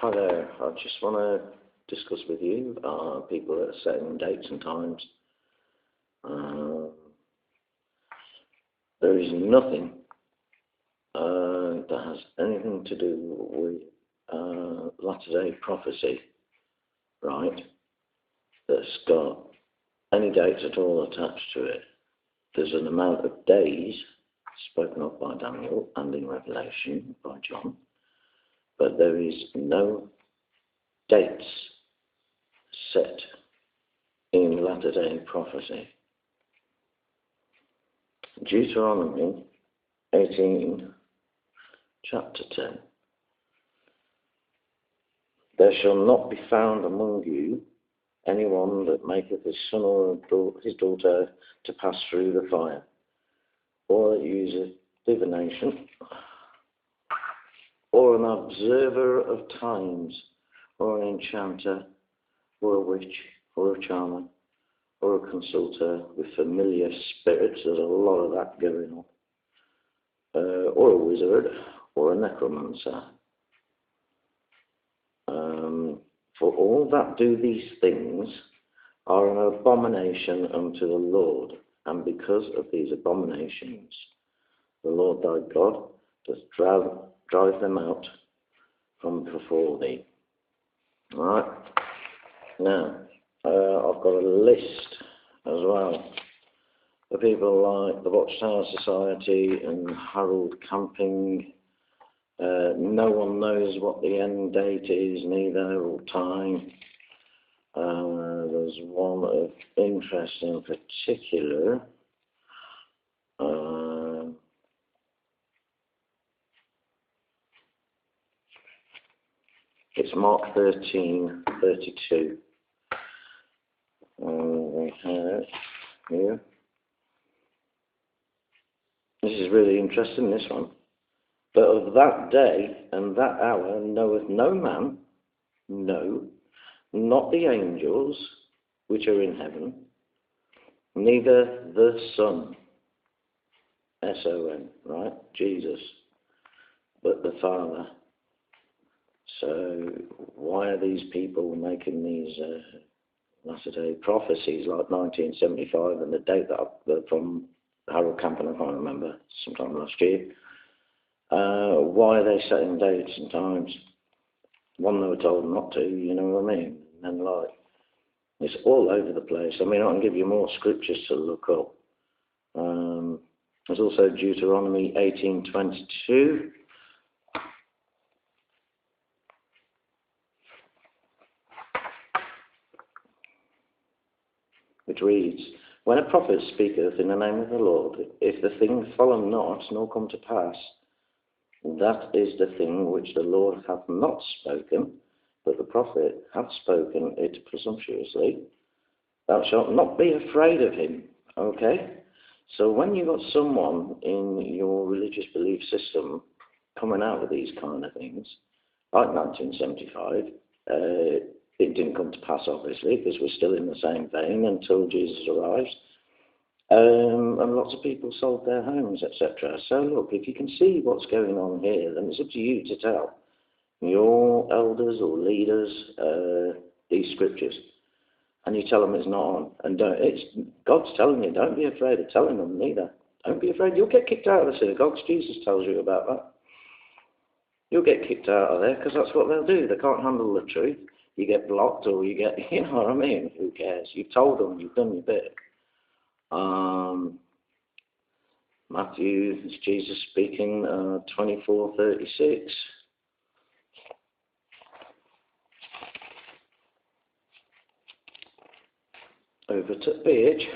Hi there. I just want to discuss with you people that are setting dates and times. There is nothing that has anything to do with latter-day prophecy, right, that's got any dates at all attached to it. There's an amount of days spoken of by Daniel and in Revelation by John, but there is no dates set in latter-day prophecy. Deuteronomy 18, chapter 10. There shall not be found among you anyone that maketh his son or his daughter to pass through the fire, or that useth divination, or an observer of times, or an enchanter, or a witch, or a charmer, or a consulter with familiar spirits. There's a lot of that going on. Or a wizard, or a necromancer. For all that do these things are an abomination unto the Lord, and because of these abominations, the Lord thy God doth drive them out from before thee. All right. Now, I've got a list as well of people like the Watchtower Society and Harold Camping. No one knows what the end date is, neither, or time. There's one of interest in particular. It's Mark 13:32. We have here. This is really interesting, this one. But of that day and that hour knoweth no man, no, not the angels which are in heaven, neither the Son, S-O-N, right, Jesus, but the Father. So why are these people making these latter-day prophecies like 1975 and the date that from Harold Camping, I can't remember, sometime last year? Why are they setting dates and times? One, they were told not to, you know what I mean? And like, it's all over the place. I mean, I can give you more scriptures to look up. There's also Deuteronomy 18:22. Which reads, when a prophet speaketh in the name of the Lord, if the thing follow not, nor come to pass, that is the thing which the Lord hath not spoken, but the prophet hath spoken it presumptuously. Thou shalt not be afraid of him. Okay? So when you've got someone in your religious belief system coming out with these kind of things, like 1975, it didn't come to pass, obviously, because we're still in the same vein until Jesus arrives. And lots of people sold their homes, etc. So look, if you can see what's going on here, then it's up to you to tell your elders or leaders these scriptures, and you tell them it's not on. And God's telling you, don't be afraid of telling them neither. Don't be afraid. You'll get kicked out of the synagogues. Jesus tells you about that. You'll get kicked out of there because that's what they'll do. They can't handle the truth. You get blocked, or you get, you know what I mean? Who cares? You've told them. You've done your bit. Matthew, it's Jesus speaking, 24:36. Over to page.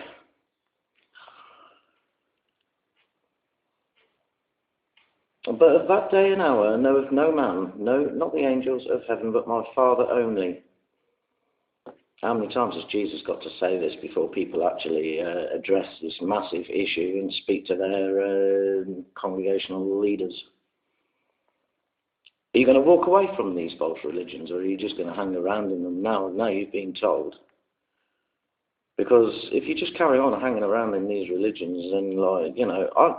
But of that day and hour knoweth no man, no, not the angels of heaven, but my Father only. How many times has Jesus got to say this before people actually address this massive issue and speak to their congregational leaders? Are you going to walk away from these false religions, or are you just going to hang around in them now? Now you've been told. Because if you just carry on hanging around in these religions, then, like, you know, I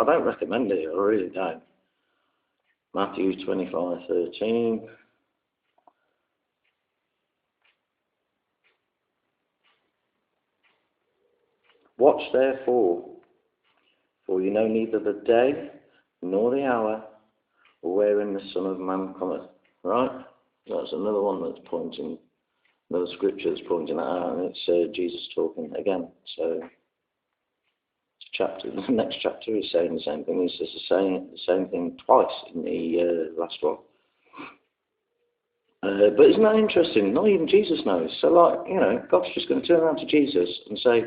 don't recommend it. I really don't. Matthew 25:13. Watch therefore, for you know neither the day nor the hour wherein the Son of Man cometh. Right? That's another one that's pointing, another scripture that's pointing that out, and it's Jesus talking again. So chapter, the next chapter is saying the same thing. He says the same thing twice in the last one. But isn't that interesting? Not even Jesus knows. So, God's just going to turn around to Jesus and say,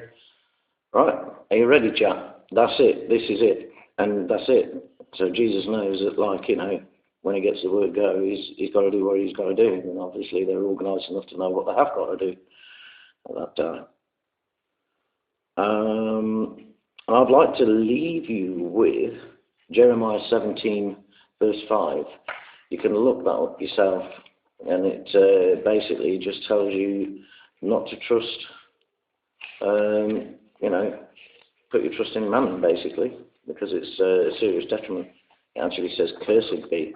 right, are you ready, chap? That's it. This is it. And that's it. So Jesus knows that, when he gets the word go, he's got to do what he's got to do. And obviously they're organised enough to know what they have got to do at that time. I'd like to leave you with Jeremiah 17, verse 5. You can look that up yourself, and it basically just tells you not to trust, put your trust in mammon, basically, because it's a serious detriment. It actually says, cursed be.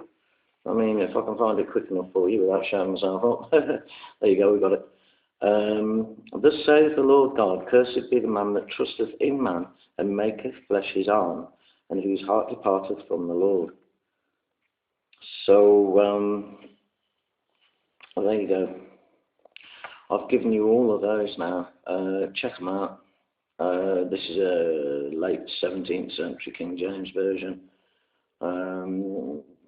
I mean, if I can find it quick enough for you without showing myself up. There you go, we got it. Thus saith the Lord God, cursed be the man that trusteth in man, and maketh flesh his arm, and whose heart departeth from the Lord. So, there you go. I've given you all of those now. Check them out. This is a late 17th century King James version.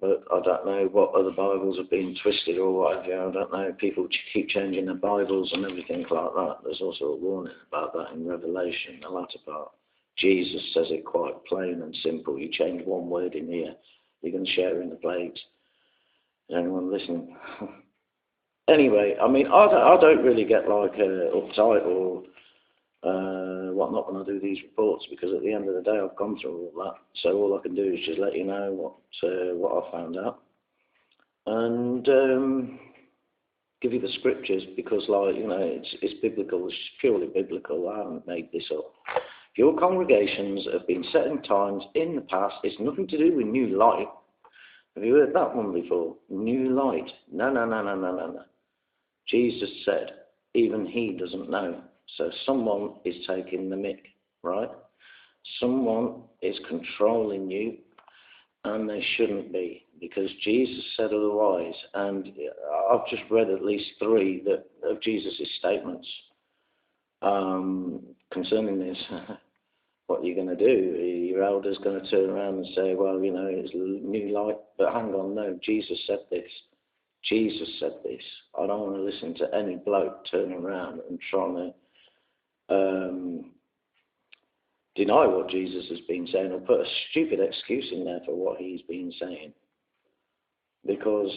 But I don't know what other Bibles have been twisted or whatever. I don't know. People keep changing their Bibles and everything like that. There's also a warning about that in Revelation, the latter part. Jesus says it quite plain and simple. You change one word in here, you're going to share in the plagues. Is anyone listening? Anyway, I mean, I don't really get uptight or whatnot when I do these reports, because at the end of the day I've gone through all that. So all I can do is just let you know what I found out, and give you the scriptures, because it's biblical. It's purely biblical. I haven't made this up. Your congregations have been set in times in the past. It's nothing to do with new light. Have you heard that one before? New light. No. Jesus said, even he doesn't know. So someone is taking the mick, right? Someone is controlling you, and they shouldn't be, because Jesus said otherwise. And I've just read at least 3 of Jesus' statements concerning this. What are you going to do? Your elder's going to turn around and say, well, it's new light. But hang on, no, Jesus said this. Jesus said this. I don't want to listen to any bloke turning around and trying to deny what Jesus has been saying, or put a stupid excuse in there for what he's been saying. Because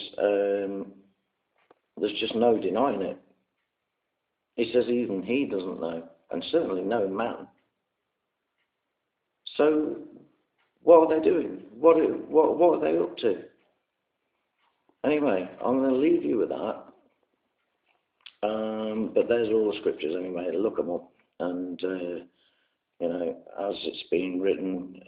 there's just no denying it. He says even he doesn't know, and certainly no man. So what are they doing? What are they up to? Anyway, I'm going to leave you with that. But there's all the scriptures anyway. Look them up. And, as it's been written,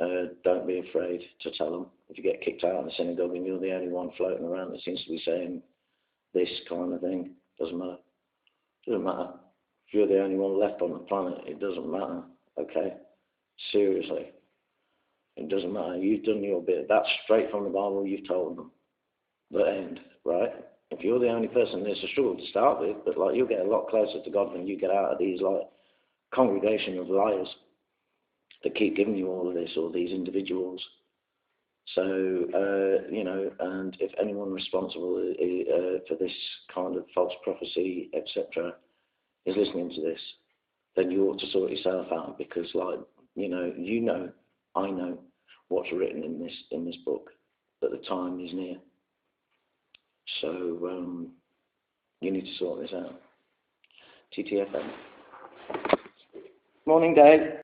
don't be afraid to tell them. If you get kicked out of the synagogue and you're the only one floating around that seems to be saying this kind of thing, doesn't matter. Doesn't matter. If you're the only one left on the planet, it doesn't matter. Okay? Seriously. It doesn't matter. You've done your bit. That's straight from the Bible. You've told them. The end, right? If you're the only person, there's a struggle to start with, but you'll get a lot closer to God when you get out of these congregation of liars that keep giving you all of this, or these individuals. So and if anyone responsible for this kind of false prophecy, etc., is listening to this, then you ought to sort yourself out, because I know what's written in this book, that the time is near. So you need to sort this out. TTFN. Morning, Dave.